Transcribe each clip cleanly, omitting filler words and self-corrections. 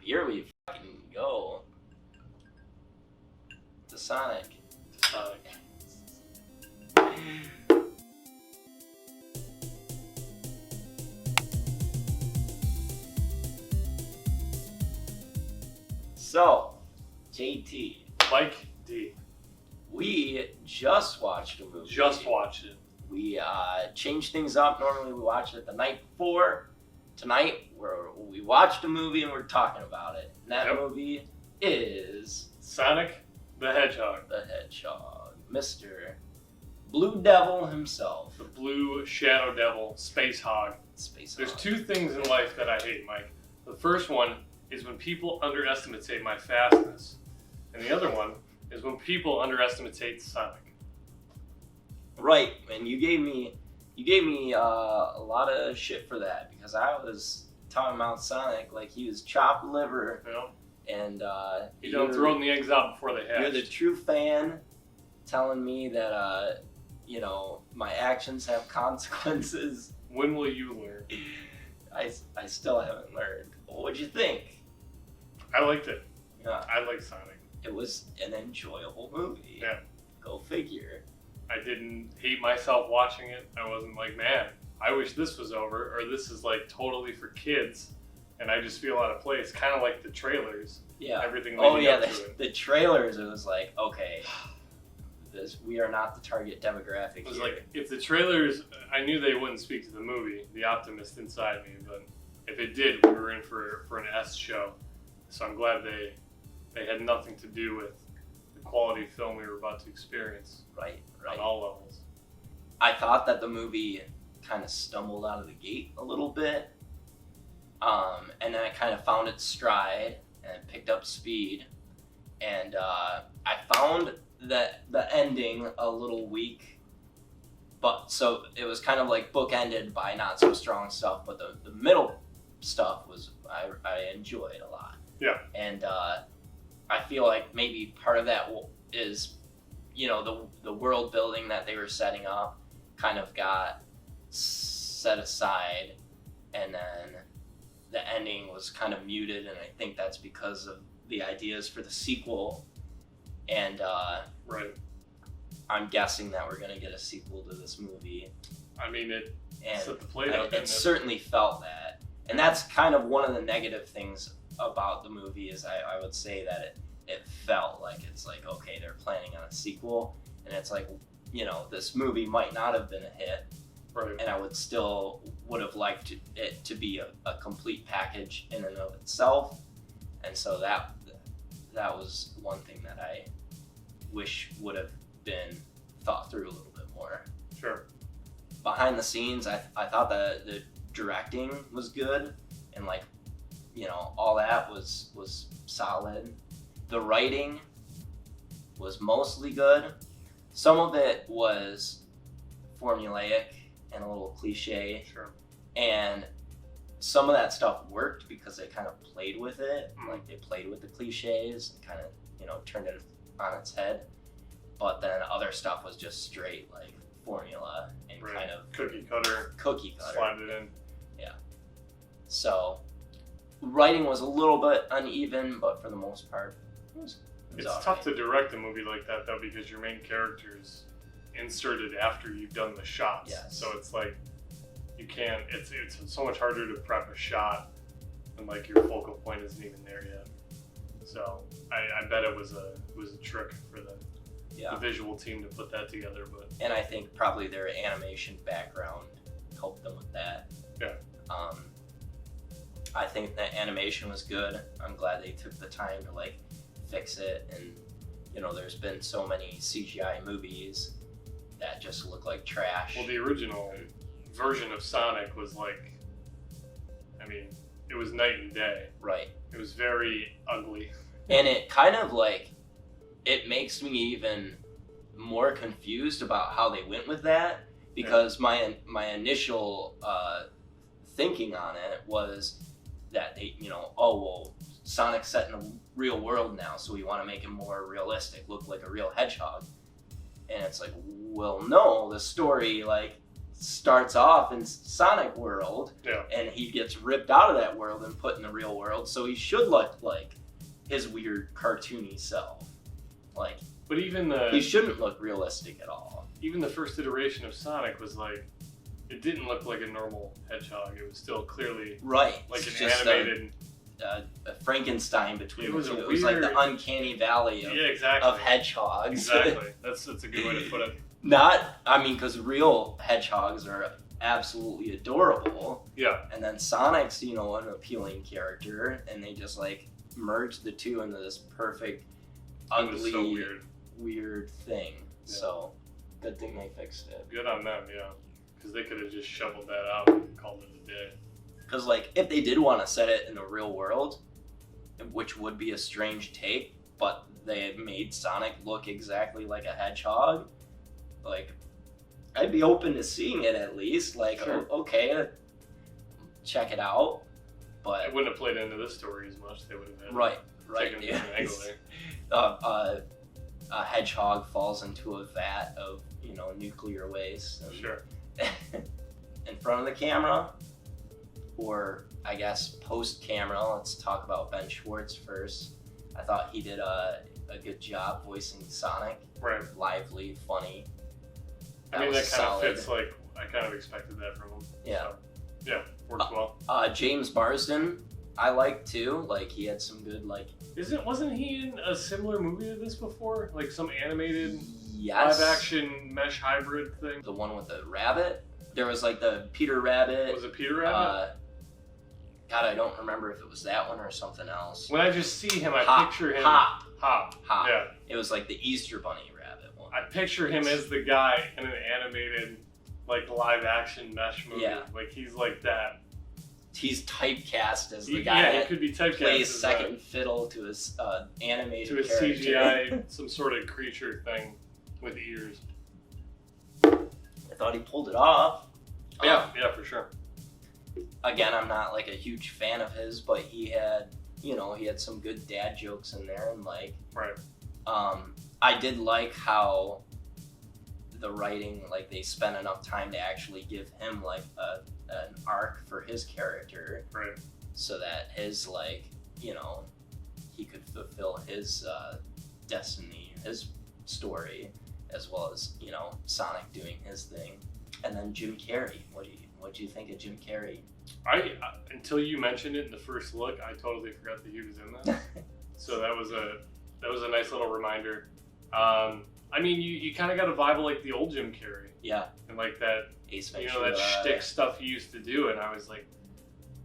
Here we fucking go. To Sonic. So, JT. Mike D. We just watched a movie. Just watched it. We changed things up. Normally we watch it the night before. Tonight we watched a movie and we're talking about it. And that movie is Sonic the Hedgehog. The Hedgehog. Mr. Blue Devil himself. The Blue Shadow Devil, Space Hog. Space There's Hog. two things in life that I hate, Mike. The first one is when people underestimate my fastness. And the other one is when people underestimate Sonic. Right, and you gave me a lot of shit for that because I was talking about Sonic like he was chopped liver, You know? and You don't throw the eggs out before they hatch. you're the true fan, telling me that my actions have consequences. When will you learn? I still haven't learned. What'd you think? I liked it. Yeah, I like Sonic. it was an enjoyable movie. Yeah. Go figure. I didn't hate myself watching it. I wasn't like, man, I wish this was over, or this is like totally for kids, and I just feel out of place. Kind of like the trailers. Yeah. Everything. Oh leading yeah, up to it. the trailers. It was like, okay, we are not the target demographic. It was here. like, if the trailers, I knew they wouldn't speak to the movie, the optimist inside me, but if it did, we were in for an S show. So I'm glad they had nothing to do with the quality film we were about to experience. Right. On all levels. I thought that the movie kind of stumbled out of the gate a little bit, and then it kind of found its stride and picked up speed, and I found that the ending a little weak, but so it was kind of like bookended by not so strong stuff, but the middle stuff was I enjoyed a lot. Yeah. And I feel like maybe part of that is, the world building that they were setting up kind of got set aside, and then the ending was kind of muted, and I think that's because of the ideas for the sequel. And Right. I'm guessing that we're going to get a sequel to this movie. I mean, it And set the plate up. it didn't it? certainly felt that. And that's kind of one of the negative things about the movie is I would say that it felt like it's like, okay, they're planning on a sequel, and it's like, this movie might not have been a hit, Right. and I would have liked it to be a complete package in and of itself. And so that was one thing that I wish would have been thought through a little bit more. Sure. Behind the scenes, I thought that the directing was good, and all that was solid. The writing was mostly good. Some of it was formulaic and a little cliche, Sure. and some of that stuff worked because they kind of played with it. Mm. Like they played with the cliches and kind of turned it on its head. But then other stuff was just straight like formula and Right. kind of Cookie cutter. cookie cutter. Slide it in. So writing was a little bit uneven, but for the most part, it was It's all tough right. to direct a movie like that though, because your main character is inserted after you've done the shots. Yes. So it's like you can't. It's so much harder to prep a shot when like your focal point isn't even there yet. So I bet it was a trick for the visual team to put that together. But And I think probably their animation background helped them with that. Yeah. I think the animation was good. I'm glad they took the time to fix it, and there's been so many CGI movies that just look like trash. well, the original version of Sonic was like, I mean, it was night and day. Right. It was very ugly. And it kind of it makes me even more confused about how they went with that, because my initial thinking on it was that they, Sonic's set in the real world now, so we want to make him more realistic, look like a real hedgehog. And it's like, well, no, the story starts off in Sonic world, Yeah. and he gets ripped out of that world and put in the real world, so he should look like his weird cartoony self. Like, But even he shouldn't look realistic at all. even the first iteration of Sonic was like, it didn't look like a normal hedgehog. It was still clearly Right. like It's an just animated. a Frankenstein between It was the two. a It was like the weird- uncanny valley Yeah, exactly. of hedgehogs. Exactly. That's a good way to put it. Because real hedgehogs are absolutely adorable. Yeah. And then Sonic's, an appealing character, and they just like merged the two into this perfect, It was ugly, so weird. thing. Yeah. So, good thing they fixed it. Good on them, yeah. Because they could have just shoveled that out and called it a day. Because, like, if they did want to set it in the real world, which would be a strange take, but they had made Sonic look exactly like a hedgehog, like, I'd be open to seeing it at least. Like, Sure. Okay, check it out. But It wouldn't have played into this story as much. They would have had right, taken a different angle there. A hedgehog falls into a vat of nuclear waste. And Sure. in front of the camera, or I guess post camera. Let's talk about Ben Schwartz first. I thought he did a good job voicing Sonic. Right. Lively, funny. I mean, that was kind solid. of fits, like, I kind of expected that from him. Yeah. So, yeah, works well. James Marsden, I like too. Like, he had some good, like... Wasn't he in a similar movie to this before? Like some animated Yes. live-action mesh hybrid thing? The one with the rabbit. There was, like, the Peter Rabbit. Was it Peter Rabbit? God, I don't remember if it was that one or something else. When I just see him, I Hop, picture him... Hop. Hop. Yeah. It was like the Easter Bunny rabbit one. I picture him as the guy in an animated, like, live-action mesh movie. Yeah. Like, he's like that. He's typecast as the guy Yeah, he that could be typecast plays as second fiddle to his animated to a character. CGI, some sort of creature thing with ears. I thought he pulled it off. Yeah, for sure. Again, I'm not like a huge fan of his, but he had some good dad jokes in there, and like, Right. I did like how the writing, like, they spent enough time to actually give him like an arc for his character, Right. so that his, like, he could fulfill his destiny, his story, as well as Sonic doing his thing. And then Jim Carrey, what do you think of Jim Carrey? I until you mentioned it in the first look, I totally forgot that he was in that. So that was a nice little reminder. I mean, you kind of got a vibe of like the old Jim Carrey, Yeah, and like that, Ace Ventura. that shtick stuff he used to do, and I was like,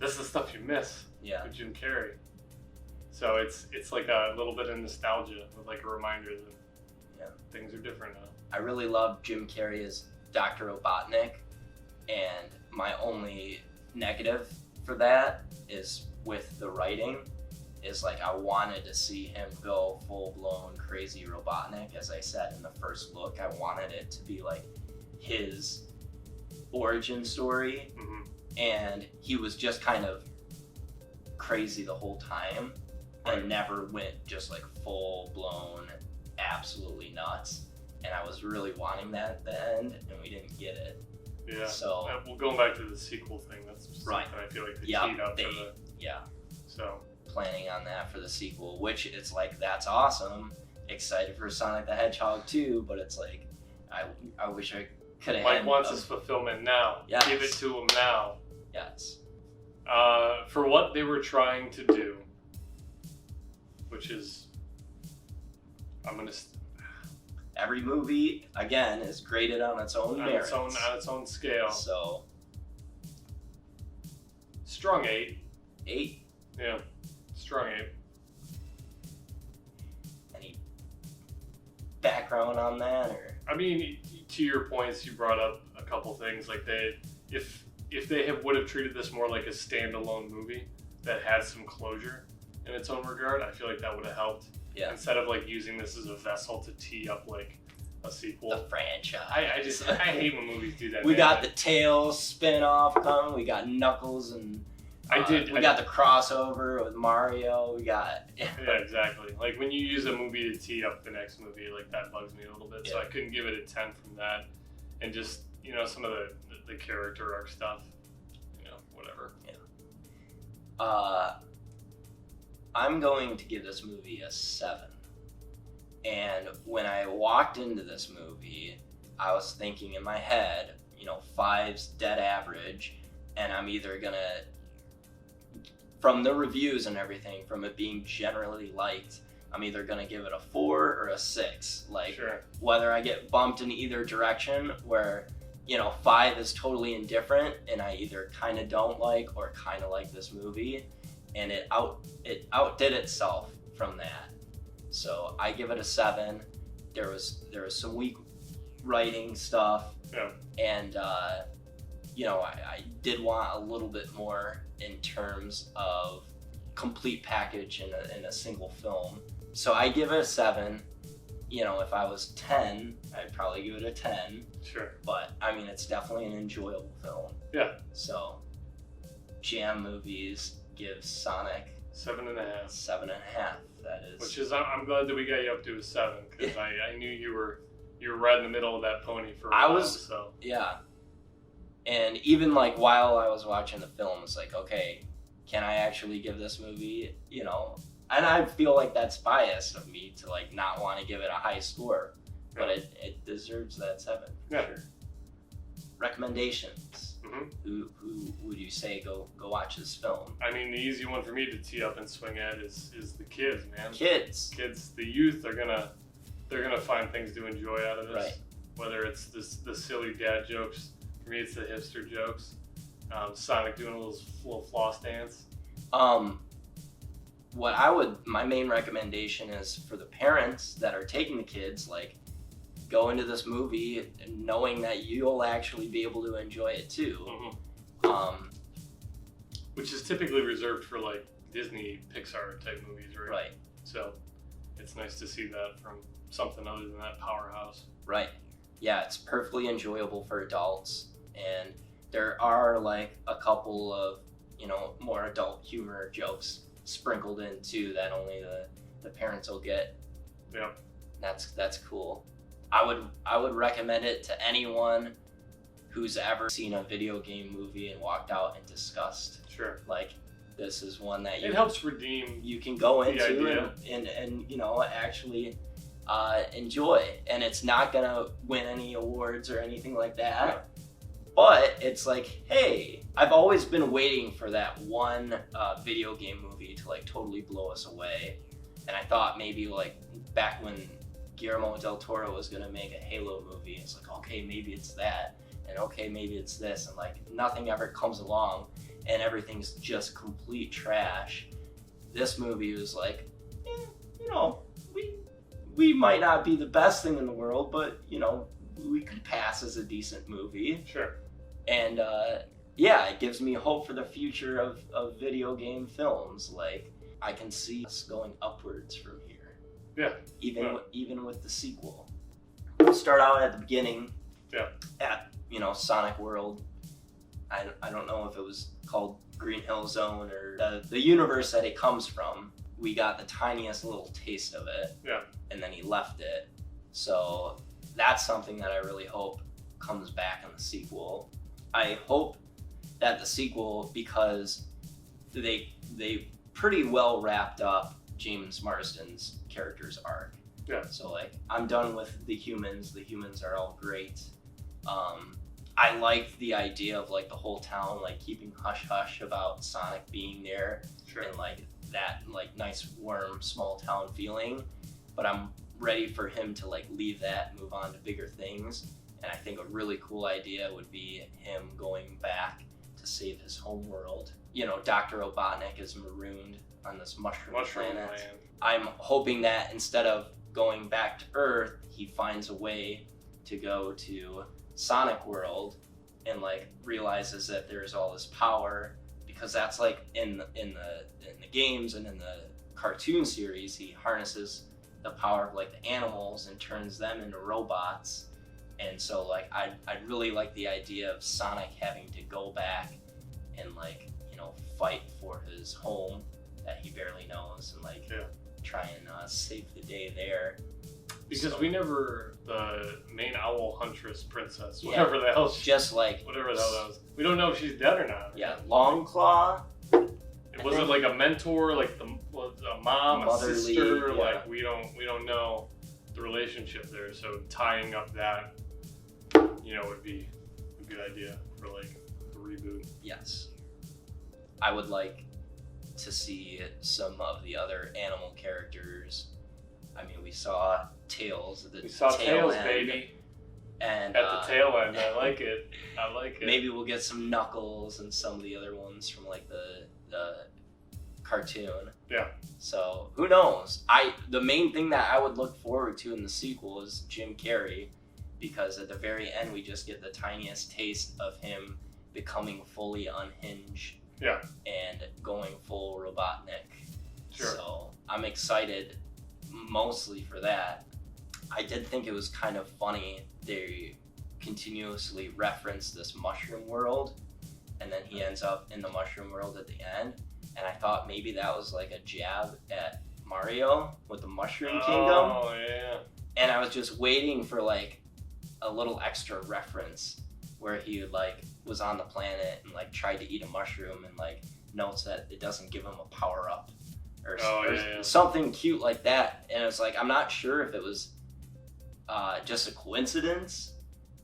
this is the stuff you miss Yeah, with Jim Carrey. So it's like a little bit of nostalgia, with like a reminder that things are different now. I really love Jim Carrey as Doctor Robotnik, and my only negative for that is with the writing. Is like, I wanted to see him go full-blown crazy Robotnik. As I said in the first look, I wanted it to be like his origin story, Mm-hmm. and he was just kind of crazy the whole time, Right. and never went just like full-blown absolutely nuts. And I was really wanting that at the end, and we didn't get it. Yeah. So Well, going back to the sequel thing, that's just Right. something I feel like they Yeah, teed up they- for the. yeah, So. planning on that for the sequel, which it's like, that's awesome. Excited for Sonic the Hedgehog 2, but it's like, I wish I could have Mike had wants his fulfillment now. Yes. Give it to him now. Yes. For what they were trying to do, which is, Every movie, again, is graded on its own on merits. its own scale. So, Strong 8. 8. Yeah. Strong 8. Any background on that, or? I mean, to your points, you brought up a couple things. Like, if they would have treated this more like a standalone movie that had some closure in its own regard, I feel like that would have helped. Yeah. Instead of like using this as a vessel to tee up like a sequel. The franchise. I hate when movies do that. We man. got the Tails spin-off coming. We got Knuckles, and we got the crossover with Mario. We got Yeah, exactly. Like when you use a movie to tee up the next movie, like that bugs me a little bit. So Yeah. I couldn't give it a 10 from that. And just some of the the character arc stuff, whatever. Yeah. I'm going to give this movie a 7. And when I walked into this movie, I was thinking in my head, 5's dead average, and I'm either gonna, from the reviews and everything, from it being generally liked, I'm either gonna give it a 4 or a 6. Sure. Whether I get bumped in either direction, where 5 is totally indifferent, and I either kind of don't like or kind of like this movie, and it outdid itself from that. So I give it a 7. There was some weak writing stuff, and I did want a little bit more in terms of complete package in a single film. So I give it a 7. If I was 10, I'd probably give it a 10. Sure. But I mean, it's definitely an enjoyable film. Yeah. So Jam Movies gives Sonic 7.5. 7.5. That is. Which is, I'm glad that we got you up to a 7, because I knew you were right in the middle of that pony for a while. So. Yeah. And even like while I was watching the film, it's like, okay, can I actually give this movie, And I feel like that's biased of me to like not want to give it a high score, but it deserves that 7. For sure. Recommendations. Mm-hmm. Who would you say go watch this film? I mean, the easy one for me to tee up and swing at is the kids, man. Kids, the youth are gonna find things to enjoy out of this. Right. Whether it's the silly dad jokes, for me it's the hipster jokes. Sonic doing a little floss dance. My main recommendation is for the parents that are taking the kids, like, go into this movie knowing that you'll actually be able to enjoy it too. Mm-hmm. Which is typically reserved for like Disney, Pixar type movies, right? Right. So it's nice to see that from something other than that powerhouse. Right. Yeah, it's perfectly enjoyable for adults, and there are like a couple of more adult humor jokes sprinkled in too that only the parents will get. Yeah. That's cool. I would recommend it to anyone who's ever seen a video game movie and walked out in disgust. Sure. Like, this is one that it helps redeem. You can go into idea. and actually enjoy, and it's not gonna win any awards or anything like that. Yeah. But it's like, hey, I've always been waiting for that one video game movie to like totally blow us away, and I thought maybe like back when Guillermo del Toro was gonna make a Halo movie, it's like, okay, maybe it's that, and okay, maybe it's this, and like nothing ever comes along, and everything's just complete trash. This movie was like, we might not be the best thing in the world, but we could pass as a decent movie. Sure. And it gives me hope for the future of video game films. Like, I can see us going upwards from here. Yeah. Even with the sequel. We'll start out at the beginning. Yeah. At Sonic World. I don't know if it was called Green Hill Zone or the universe that it comes from. We got the tiniest little taste of it. Yeah. And then he left it. So that's something that I really hope comes back in the sequel. I hope that the sequel, because they pretty well wrapped up James Marsden's character's arc. Yeah. So like, I'm done with the humans. The humans are all great. I liked the idea of like the whole town like keeping hush hush about Sonic being there. Sure. And like that like nice warm small town feeling. But I'm ready for him to like leave that, move on to bigger things. And I think a really cool idea would be him going back to save his home world. Doctor Robotnik is marooned on this mushroom planet. I'm hoping that instead of going back to Earth, he finds a way to go to Sonic World and like realizes that there's all this power, because that's like in the games and in the cartoon series, he harnesses the power of like the animals and turns them into robots. And so like I'd really like the idea of Sonic having to go back and like fight for his home that he barely knows, and like try and save the day there. Because So, we never, the main owl huntress princess, Yeah. whatever the hell, just like, whatever the hell that was. We don't know if she's dead or not. yeah, Longclaw. Was it like a mentor, like a mom, Motherly, a sister? yeah. Like we don't know the relationship there. So tying up that, would be a good idea for like a reboot. Yes. I would like to see some of the other animal characters. I mean, we saw Tails at the We saw tail Tails, end, baby. and At the tail end, I like it. I like it. maybe we'll get some Knuckles and some of the other ones from like the cartoon. Yeah. So who knows? The main thing that I would look forward to in the sequel is Jim Carrey, because at the very end we just get the tiniest taste of him becoming fully unhinged. Yeah. And going full Robotnik. Sure. So I'm excited mostly for that. I did think it was kind of funny. They continuously reference this mushroom world, and then he ends up in the mushroom world at the end. And I thought maybe that was like a jab at Mario with the Mushroom Kingdom. Oh, yeah. And I was just waiting for like a little extra reference where he like was on the planet and like tried to eat a mushroom and like notes that it doesn't give him a power up or something cute like that. And it was like, I'm not sure if it was just a coincidence,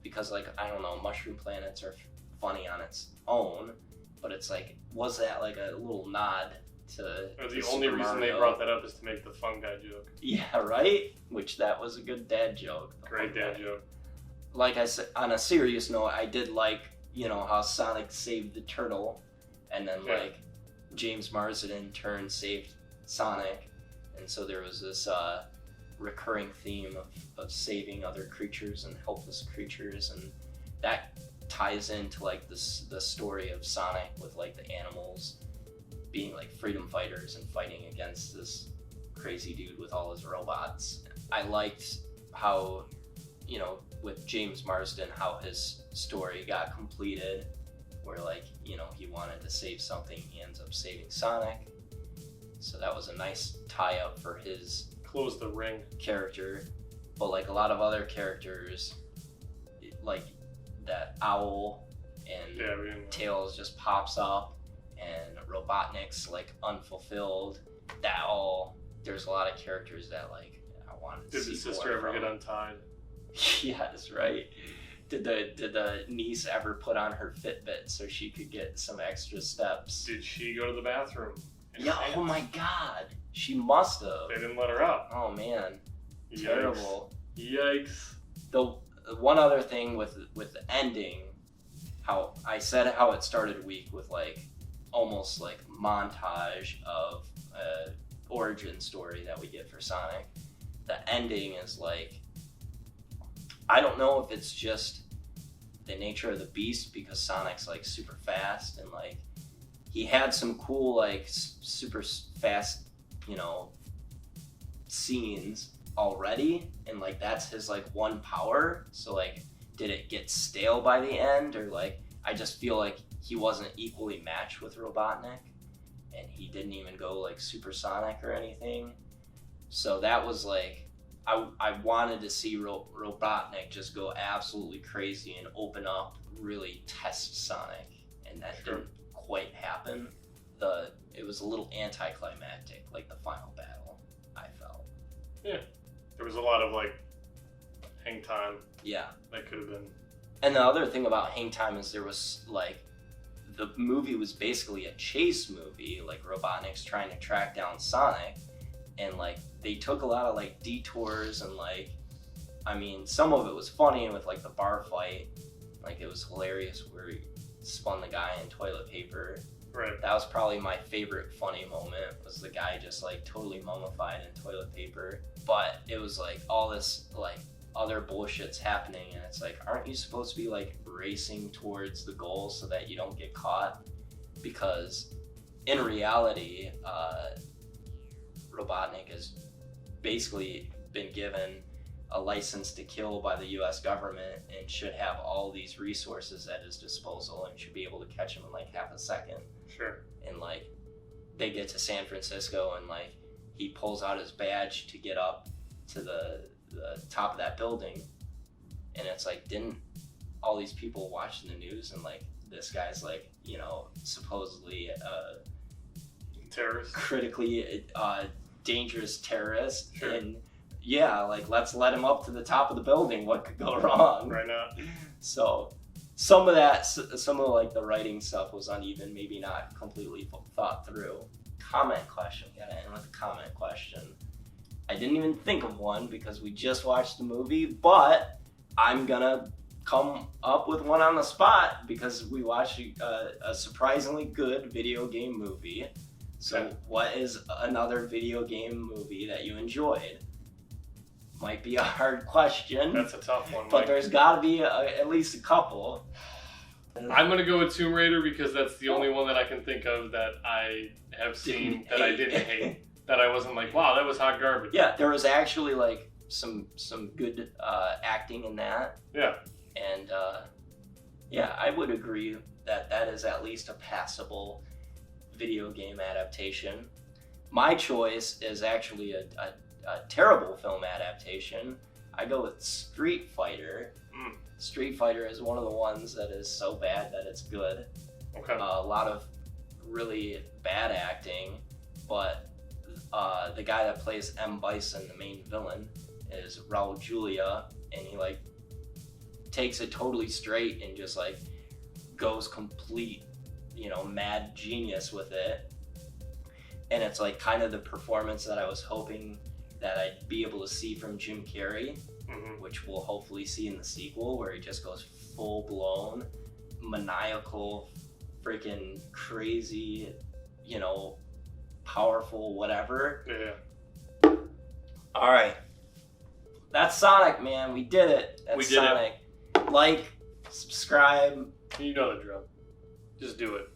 because like, I don't know, mushroom planets are funny on its own, but it's like, was that like a little nod to the only Super reason Mario? they brought that up is to make the fungi joke. Yeah, right? Which that was a good dad joke. Great dad joke. Like I said, on a serious note, I did like, how Sonic saved the turtle, and then like James Marsden in turn saved Sonic, and so there was this recurring theme of saving other creatures and helpless creatures, and that ties into like the story of Sonic with like the animals being like freedom fighters and fighting against this crazy dude with all his robots. I liked how, with James Marsden, how his story got completed, where like, he wanted to save something, he ends up saving Sonic. So that was a nice tie-up for his Close the ring character. But like a lot of other characters, like that owl and Tails just pops up, and Robotnik's like unfulfilled. There's a lot of characters that like I wanted to see. Did the sister ever get untied? Yes, right. Did the niece ever put on her Fitbit so she could get some extra steps? Did she go to the bathroom? Yeah. Oh my God. She must have. They didn't let her out. Oh man. Yikes. Terrible. Yikes. The one other thing with the ending, how I said how it started weak with like almost like montage of origin story that we get for Sonic. The ending is like, I don't know if it's just the nature of the beast, because Sonic's like super fast, and like he had some cool like super fast, scenes already, and like that's his like one power. So like, did it get stale by the end, or like I just feel like he wasn't equally matched with Robotnik, and he didn't even go like supersonic or anything. So that was like, I wanted to see Robotnik just go absolutely crazy and open up, really test Sonic, and that didn't quite happen. It was a little anticlimactic, like the final battle, I felt. Yeah, there was a lot of like hang time. Yeah, that could have been. And the other thing about hang time is there was like, the movie was basically a chase movie, like Robotnik's trying to track down Sonic, and like they took a lot of like detours, and like, I mean, some of it was funny with like the bar fight, like it was hilarious where he spun the guy in toilet paper. Right. That was probably my favorite funny moment, was the guy just like totally mummified in toilet paper. But it was like all this like other bullshit's happening, and it's like, aren't you supposed to be like racing towards the goal so that you don't get caught? Because in reality, Robotnik has basically been given a license to kill by the US government, and should have all these resources at his disposal, and should be able to catch him in like half a second. Sure. And like, they get to San Francisco, and like he pulls out his badge to get up to the the top of that building, and it's like, didn't all these people watching the news and like this guy's like, you know, supposedly terrorist, critically dangerous terrorist, sure. And yeah, like let's let him up to the top of the building. What could go wrong? Right now. So some of like the writing stuff was uneven, maybe not completely thought through. Comment question. Gotta end with a comment question. I didn't even think of one because we just watched the movie, but I'm gonna come up with one on the spot because we watched a surprisingly good video game movie. So okay. What is another video game movie that you enjoyed? Might be a hard question. That's a tough one, but Mike. there's got to be at least a couple. I'm going to go with Tomb Raider because that's the only one that I can think of that I have seen that I didn't hate. That I wasn't like, wow, that was hot garbage. Yeah, there was actually like some good acting in that. Yeah. And yeah, I would agree that is at least a passable video game adaptation. My choice is actually a terrible film adaptation. I go with Street Fighter. Street Fighter is one of the ones that is so bad that it's good. Okay. A lot of really bad acting, but the guy that plays M. Bison, the main villain, is Raul Julia, and he like takes it totally straight and just like goes complete, you know, mad genius with it. And it's like kind of the performance that I was hoping that I'd be able to see from Jim Carrey, which we'll hopefully see in the sequel, where he just goes full blown, maniacal, freaking crazy, you know, powerful, whatever. Yeah. All right. That's Sonic, man. We did it. That's we did Sonic. Like, subscribe. You know the drill. Just do it.